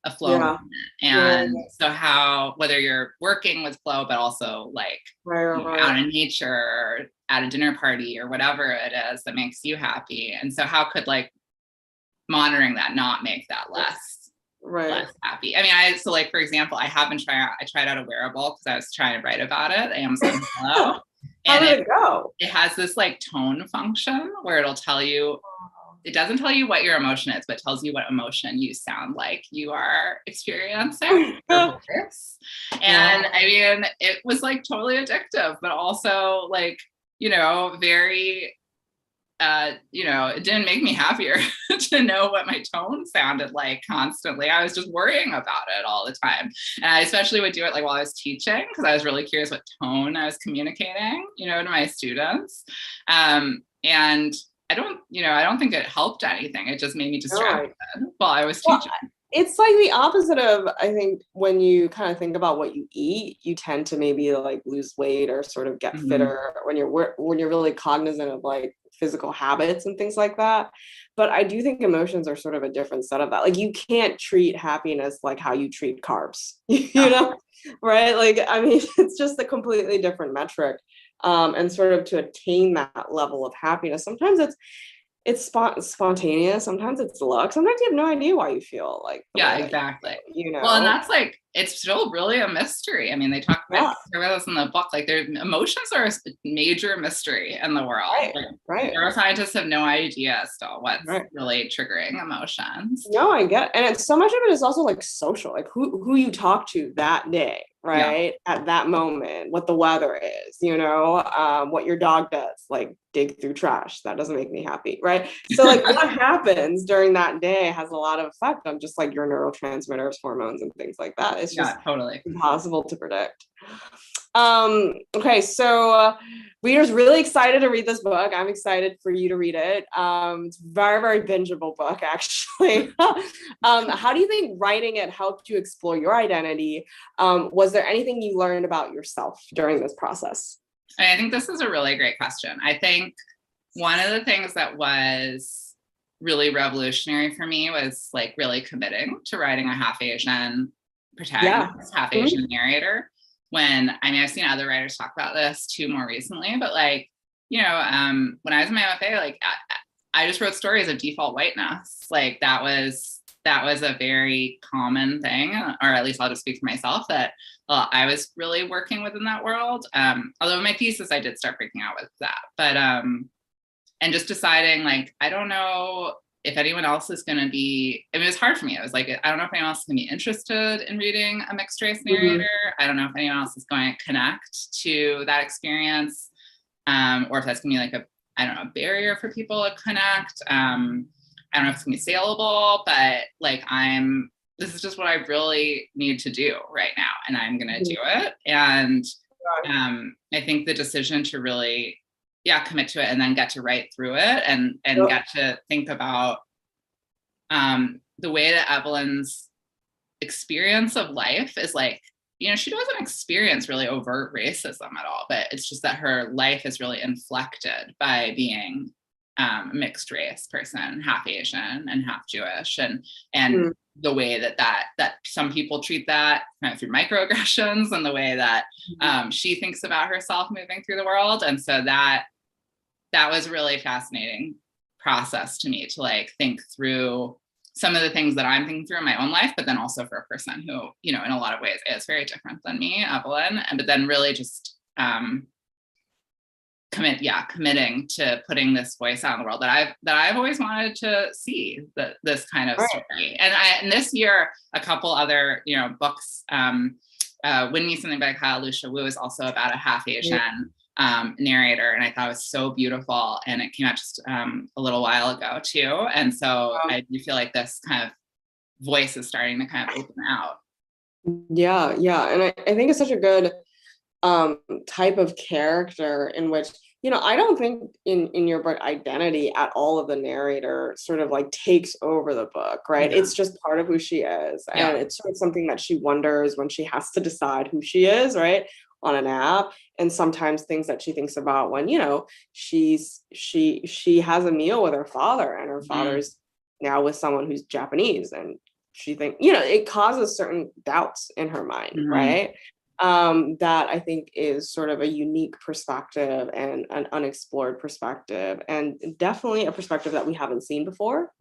A flow moment. And so how, whether you're working with flow, but also like out in nature or at a dinner party or whatever it is that makes you happy. And so how could like monitoring that not make that less happy? I mean, so like, for example, I tried out a wearable because I was trying to write about it, Amazon Hello. How did it go? It has this like tone function where it'll tell you, it doesn't tell you what your emotion is, but it tells you what emotion you sound like you are experiencing. And I mean, it was like totally addictive, but also like, very, it didn't make me happier to know what my tone sounded like constantly. I was just worrying about it all the time. And I especially would do it like while I was teaching, because I was really curious what tone I was communicating, to my students. And I don't think it helped anything. It just made me distracted while I was teaching. It's like the opposite of, I think, when you kind of think about what you eat, you tend to maybe like lose weight or sort of get fitter when you're really cognizant of like physical habits and things like that. But I do think emotions are sort of a different set of that. Like you can't treat happiness like how you treat carbs, right? Like, I mean, it's just a completely different metric. And sort of to attain that level of happiness, sometimes it's spontaneous, sometimes it's luck, sometimes you have no idea why you feel like exactly. Well, and that's like, it's still really a mystery. I mean, they talk about this in the book, like their emotions are a major mystery in the world. Neuroscientists have no idea still what's really triggering emotions. No, I get it. And it's so much of it is also like social, like who you talk to that day, at that moment, what the weather is, what your dog does, like dig through trash. That doesn't make me happy, right? So like what happens during that day has a lot of effect on just like your neurotransmitters, hormones, and things like that. It's just totally impossible to predict. Okay, so readers really excited to read this book. I'm excited for you to read it. It's a very, very bingeable book, actually. How do you think writing it helped you explore your identity? Was there anything you learned about yourself during this process? I think this is a really great question. I think one of the things that was really revolutionary for me was like really committing to writing a half Asian protagonist, half Asian narrator. I've seen other writers talk about this too more recently, but like, when I was in my MFA, like I just wrote stories of default whiteness. Like that was a very common thing, or at least I'll just speak for myself, that I was really working within that world. Although in my thesis, I did start freaking out with that, but, and just deciding like, I don't know if anyone else is going to be, it was hard for me. I was like, I don't know if anyone else is going to be interested in reading a mixed race narrator. I don't know if anyone else is going to connect to that experience, or if that's going to be like a barrier for people to connect. I don't know if it's going to be saleable, but like this is just what I really need to do right now. And I'm going to do it. And I think the decision to really commit to it and then get to write through it and get to think about the way that Evelyn's experience of life is like, she doesn't experience really overt racism at all, but it's just that her life is really inflected by being a mixed race person, half Asian and half Jewish, and the way that some people treat that kind of through microaggressions and the way that she thinks about herself moving through the world. And so that was a really fascinating process to me to like think through some of the things that I'm thinking through in my own life, but then also for a person who, in a lot of ways is very different than me, Evelyn, but then really just committing to putting this voice out in the world that I've always wanted to see, this kind of story. And this year, a couple other, books, Win Me Something by Kyle Lucia Wu is also about a half Asian narrator, and I thought it was so beautiful, and it came out just a little while ago too. And so I do feel like this kind of voice is starting to kind of open out. Yeah, and I think it's such a good type of character in which, I don't think in your book Identity at all of the narrator sort of like takes over the book, right? It's just part of who she is, and it's sort of something that she wonders when she has to decide who she is, right, on an app, and sometimes things that she thinks about when she has a meal with her father, and her father's now with someone who's Japanese, and she thinks it causes certain doubts in her mind, right? That I think is sort of a unique perspective and an unexplored perspective, and definitely a perspective that we haven't seen before.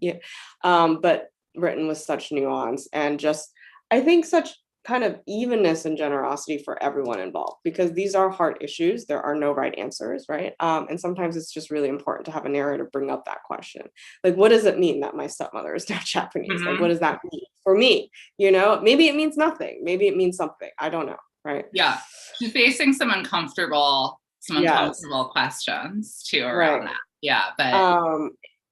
But written with such nuance and just, I think, such kind of evenness and generosity for everyone involved, because these are hard issues. There are no right answers, right? And sometimes it's just really important to have a narrator bring up that question. Like, what does it mean that my stepmother is now Japanese? Like, what does that mean for me? Maybe it means nothing. Maybe it means something. I don't know. Right. Yeah. She's facing some uncomfortable questions too around that. Yeah. But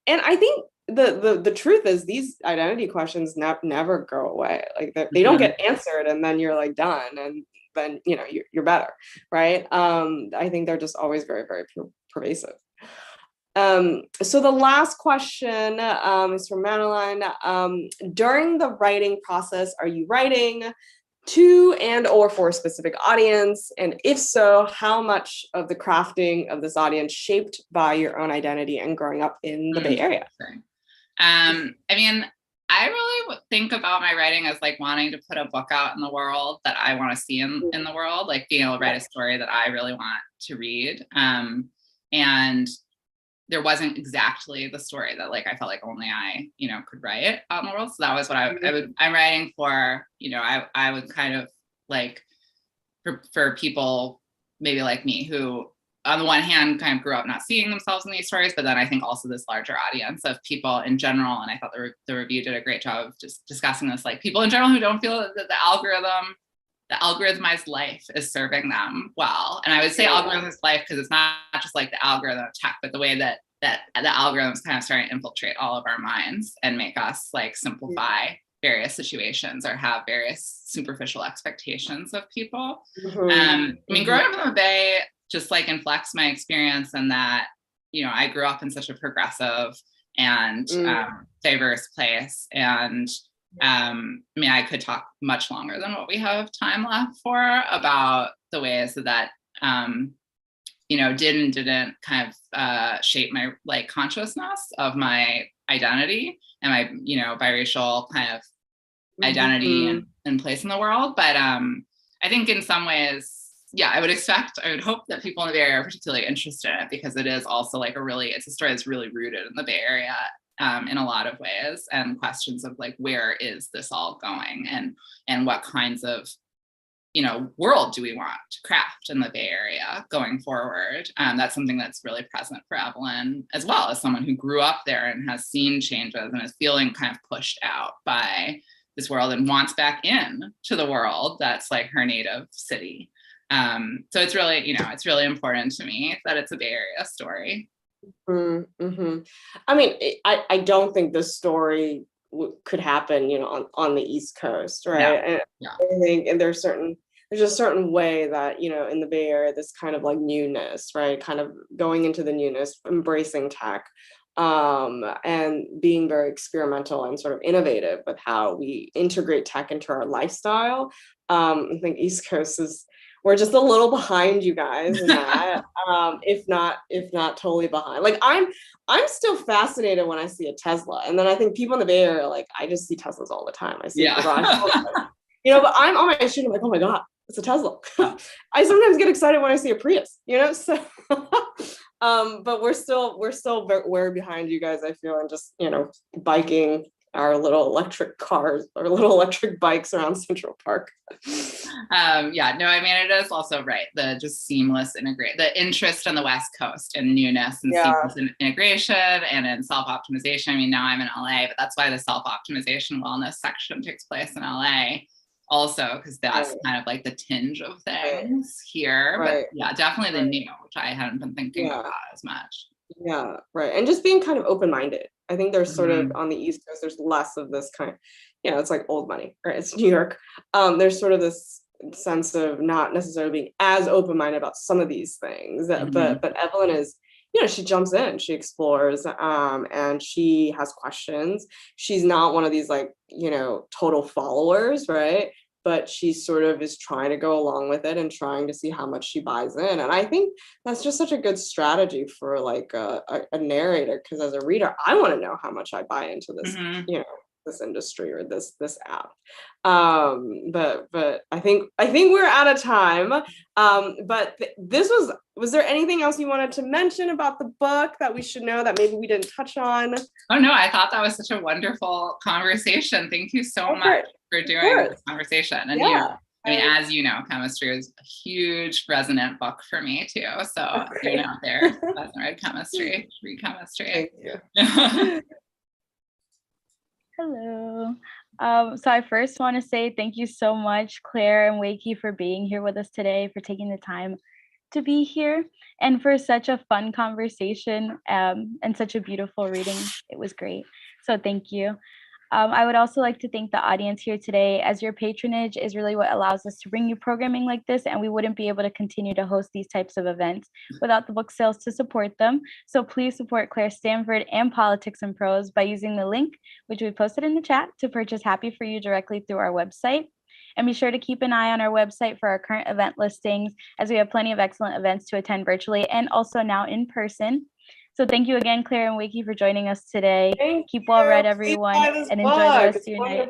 and I think the truth is these identity questions never go away. Like they don't get answered and then you're like done and then you're better. Right. I think they're just always very, very pervasive. So the last question is from Madeline. During the writing process, are you writing to and or for a specific audience? And if so, how much of the crafting of this audience shaped by your own identity and growing up in the Bay Area? I mean, I really think about my writing as like wanting to put a book out in the world that I want to see in the world, like being able to write a story that I really want to read. And there wasn't exactly the story that like I felt like only I could write out in the world. So that was what I'm writing for. I would kind of like for people maybe like me who on the one hand kind of grew up not seeing themselves in these stories, but then I think also this larger audience of people in general. And I thought the review did a great job of just discussing this, like people in general who don't feel that the algorithmized life is serving them well. And I would say algorithmized life because it's not just like the algorithm of tech, but the way that the algorithms kind of starting to infiltrate all of our minds and make us like simplify various situations or have various superficial expectations of people. I mean, growing up in the Bay just like inflects my experience in that, I grew up in such a progressive and diverse place. And I mean, I could talk much longer than what we have time left for about the ways that did and didn't kind of shape my like consciousness of my identity and my biracial kind of identity and place in the world. But I think in some ways, I would hope that people in the Bay Area are particularly interested in it, because it is also like it's a story that's really rooted in the Bay Area in a lot of ways, and questions of like, where is this all going, and what kinds of world do we want to craft in the Bay Area going forward? That's something that's really present for Evelyn, as well as someone who grew up there and has seen changes and is feeling kind of pushed out by this world and wants back in to the world that's like her native city. So it's really, it's really important to me that it's a Bay Area story. I mean, I don't think this story could happen, on the East Coast, right? I think, and there's a certain way that, in the Bay Area, this kind of like newness, right? Kind of going into the newness, embracing tech, and being very experimental and sort of innovative with how we integrate tech into our lifestyle. I think East Coast we're just a little behind you guys in that, if not totally behind. Like I'm still fascinated when I see a Tesla, and then I think people in the Bay Area are like, I just see Teslas all the time. I see a garage, but I'm on my street. I'm like, oh my god, it's a Tesla. I sometimes get excited when I see a Prius, So, but we're still very behind you guys, I feel, and just biking our little electric cars or little electric bikes around Central Park. I mean, it is also right. The just seamless the interest on the West Coast in newness and seamless integration and in self-optimization. I mean, now I'm in LA, but that's why the self-optimization wellness section takes place in LA. also because that's kind of like the tinge of things here. But yeah, definitely the new, which I hadn't been thinking about as much. Yeah, right. And just being kind of open-minded. I think there's sort of on the East Coast, there's less of this kind of, it's like old money, right? It's New York. There's sort of this sense of not necessarily being as open-minded about some of these things. But Evelyn is, she jumps in, she explores, and she has questions. She's not one of these like, total followers, right? But she sort of is trying to go along with it and trying to see how much she buys in. And I think that's just such a good strategy for like a narrator, because as a reader, I want to know how much I buy into this, this industry or this app. But I think we're out of time. But this was there anything else you wanted to mention about the book that we should know that maybe we didn't touch on? Oh no, I thought that was such a wonderful conversation. Thank you so much for doing this conversation. And I mean, as you know, chemistry is a huge resonant book for me too. So if you're out there who hasn't read chemistry, read chemistry. Thank you. Hello. So I first want to say thank you so much, Claire and Weike, for being here with us today, for taking the time to be here, and for such a fun conversation and such a beautiful reading. It was great. So thank you. I would also like to thank the audience here today, as your patronage is really what allows us to bring you programming like this, and we wouldn't be able to continue to host these types of events without the book sales to support them. So please support Claire Stanford and Politics and Prose by using the link, which we posted in the chat, to purchase Happy For You directly through our website. And be sure to keep an eye on our website for our current event listings, as we have plenty of excellent events to attend virtually and also now in person. So thank you again, Claire and Weike, for joining us today. Keep well read, everyone, and enjoy the rest of your night.